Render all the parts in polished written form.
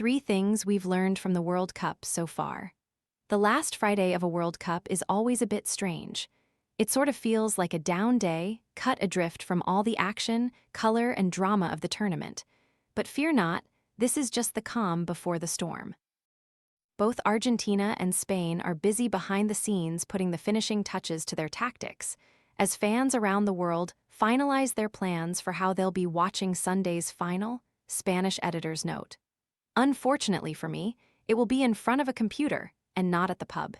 3 things we've learned from the World Cup so far. The last Friday of a World Cup is always a bit strange. It sort of feels like a down day, cut adrift from all the action, color, and drama of the tournament. But fear not, this is just the calm before the storm. Both Argentina and Spain are busy behind the scenes putting the finishing touches to their tactics, as fans around the world finalize their plans for how they'll be watching Sunday's final, Spanish editors note. Unfortunately for me, it will be in front of a computer and not at the pub.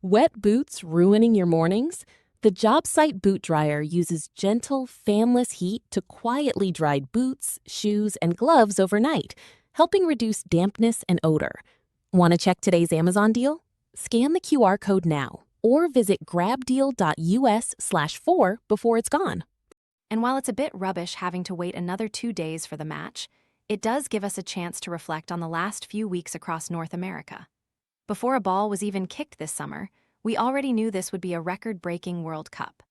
Wet boots ruining your mornings? The job site boot dryer uses gentle, fanless heat to quietly dry boots, shoes, and gloves overnight, helping reduce dampness and odor. Want to check today's Amazon deal? Scan the QR code now or visit grabdeal.us/4 before it's gone. And while it's a bit rubbish having to wait another 2 days for the match, it does give us a chance to reflect on the last few weeks across North America. Before a ball was even kicked this summer, we already knew this would be a record-breaking World Cup.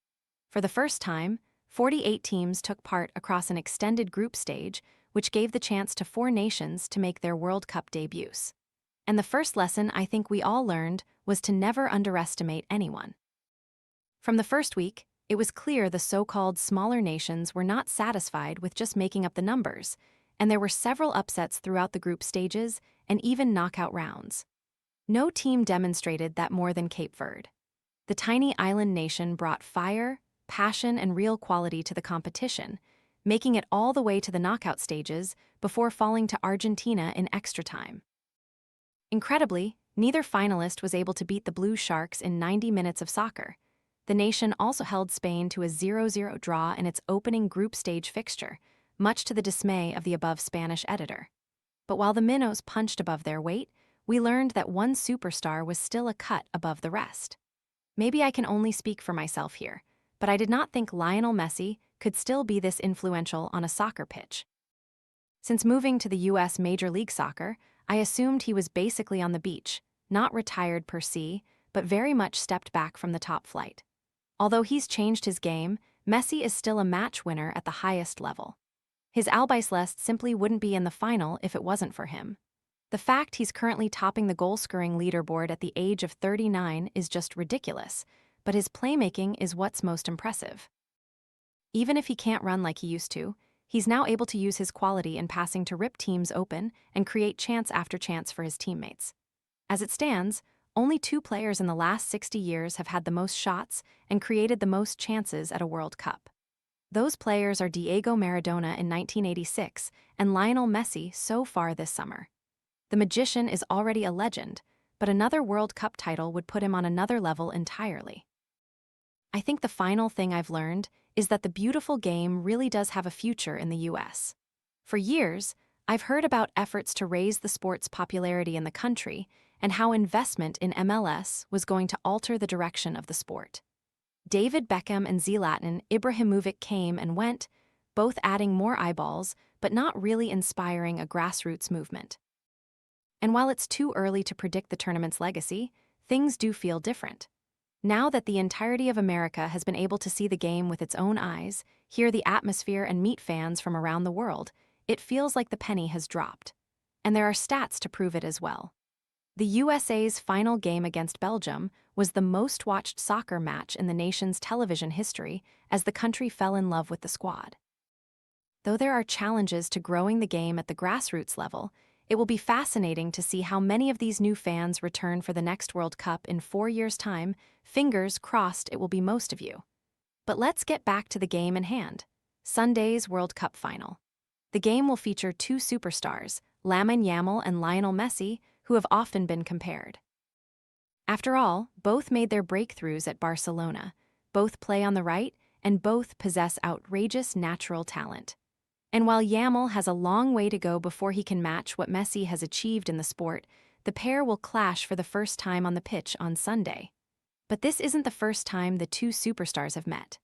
For the first time, 48 teams took part across an extended group stage, which gave the chance to 4 nations to make their World Cup debuts. And the first lesson I think we all learned was to never underestimate anyone. From the first week, it was clear the so-called smaller nations were not satisfied with just making up the numbers, and there were several upsets throughout the group stages and even knockout rounds. No team demonstrated that more than Cape Verde. The tiny island nation brought fire, passion, and real quality to the competition, making it all the way to the knockout stages before falling to Argentina in extra time. Incredibly, neither finalist was able to beat the Blue Sharks in 90 minutes of soccer. The nation also held Spain to a 0-0 draw in its opening group stage fixture, much to the dismay of the above Spanish editor. But while the minnows punched above their weight, we learned that one superstar was still a cut above the rest. Maybe I can only speak for myself here, but I did not think Lionel Messi could still be this influential on a soccer pitch. Since moving to the US Major League Soccer, I assumed he was basically on the beach, not retired per se, but very much stepped back from the top flight. Although he's changed his game, Messi is still a match winner at the highest level. His Albiceleste simply wouldn't be in the final if it wasn't for him. The fact he's currently topping the goal-scoring leaderboard at the age of 39 is just ridiculous, but his playmaking is what's most impressive. Even if he can't run like he used to, he's now able to use his quality in passing to rip teams open and create chance after chance for his teammates. As it stands, only 2 players in the last 60 years have had the most shots and created the most chances at a World Cup. Those players are Diego Maradona in 1986 and Lionel Messi so far this summer. The magician is already a legend, but another World Cup title would put him on another level entirely. I think the final thing I've learned is that the beautiful game really does have a future in the US. For years, I've heard about efforts to raise the sport's popularity in the country and how investment in MLS was going to alter the direction of the sport. David Beckham and Zlatan Ibrahimovic came and went, both adding more eyeballs, but not really inspiring a grassroots movement. And while it's too early to predict the tournament's legacy, things do feel different. Now that the entirety of America has been able to see the game with its own eyes, hear the atmosphere, and meet fans from around the world, it feels like the penny has dropped. And there are stats to prove it as well. The USA's final game against Belgium was the most-watched soccer match in the nation's television history as the country fell in love with the squad. Though there are challenges to growing the game at the grassroots level, it will be fascinating to see how many of these new fans return for the next World Cup in 4 years' time. Fingers crossed it will be most of you. But let's get back to the game in hand, Sunday's World Cup final. The game will feature 2 superstars, Lamine Yamal and Lionel Messi, who have often been compared. After all, both made their breakthroughs at Barcelona, both play on the right, and both possess outrageous natural talent. And while Yamal has a long way to go before he can match what Messi has achieved in the sport, the pair will clash for the first time on the pitch on Sunday. But this isn't the first time the 2 superstars have met.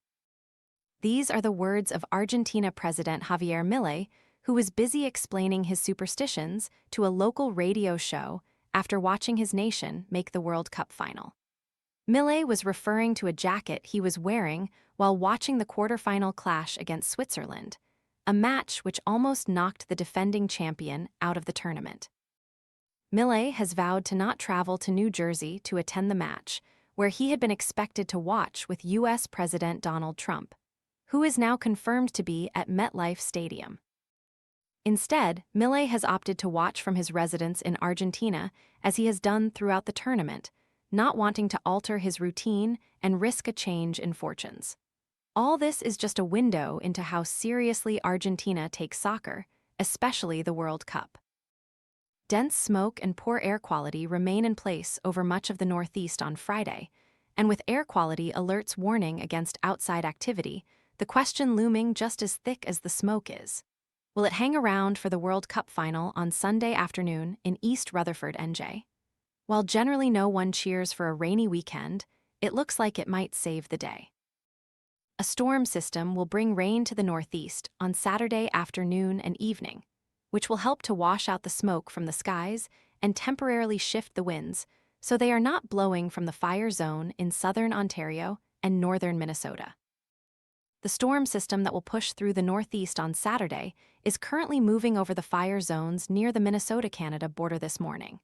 These are the words of Argentina President Javier Milei, who was busy explaining his superstitions to a local radio show after watching his nation make the World Cup final. Milei was referring to a jacket he was wearing while watching the quarterfinal clash against Switzerland, a match which almost knocked the defending champion out of the tournament. Milei has vowed to not travel to New Jersey to attend the match, where he had been expected to watch with U.S. President Donald Trump, who is now confirmed to be at MetLife Stadium. Instead, Milei has opted to watch from his residence in Argentina, as he has done throughout the tournament, not wanting to alter his routine and risk a change in fortunes. All this is just a window into how seriously Argentina takes soccer, especially the World Cup. Dense smoke and poor air quality remain in place over much of the Northeast on Friday, and with air quality alerts warning against outside activity, the question looming just as thick as the smoke is: will it hang around for the World Cup final on Sunday afternoon in East Rutherford, NJ? While generally no one cheers for a rainy weekend, it looks like it might save the day. A storm system will bring rain to the Northeast on Saturday afternoon and evening, which will help to wash out the smoke from the skies and temporarily shift the winds so they are not blowing from the fire zone in southern Ontario and northern Minnesota. The storm system that will push through the Northeast on Saturday is currently moving over the fire zones near the Minnesota-Canada border this morning.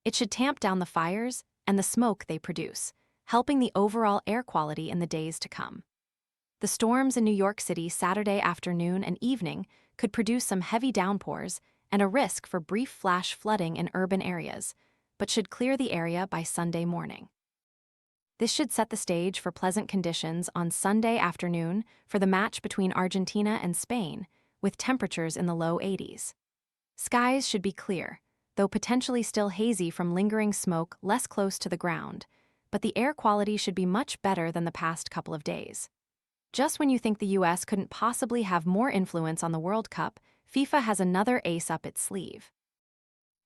It should tamp down the fires and the smoke they produce, helping the overall air quality in the days to come. The storms in New York City Saturday afternoon and evening could produce some heavy downpours and a risk for brief flash flooding in urban areas, but should clear the area by Sunday morning. This should set the stage for pleasant conditions on Sunday afternoon for the match between Argentina and Spain, with temperatures in the low 80s. Skies should be clear, though potentially still hazy from lingering smoke less close to the ground, but the air quality should be much better than the past couple of days. Just when you think the U.S. couldn't possibly have more influence on the World Cup, FIFA has another ace up its sleeve.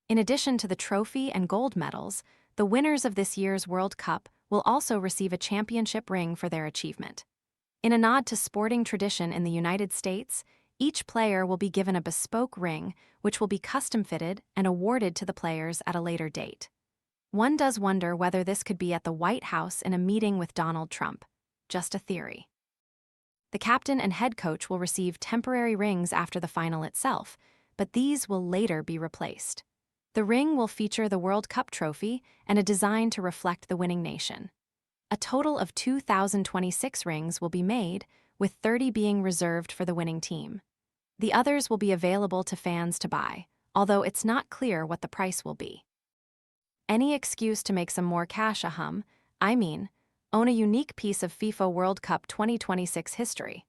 In addition to the trophy and gold medals, the winners of this year's World Cup will also receive a championship ring for their achievement. In a nod to sporting tradition in the United States, each player will be given a bespoke ring, which will be custom-fitted and awarded to the players at a later date. One does wonder whether this could be at the White House in a meeting with Donald Trump. Just a theory. The captain and head coach will receive temporary rings after the final itself, but these will later be replaced. The ring will feature the World Cup trophy and a design to reflect the winning nation. A total of 2,026 rings will be made, with 30 being reserved for the winning team. The others will be available to fans to buy, although it's not clear what the price will be. Any excuse to make some more cash, own a unique piece of FIFA World Cup 2026 history.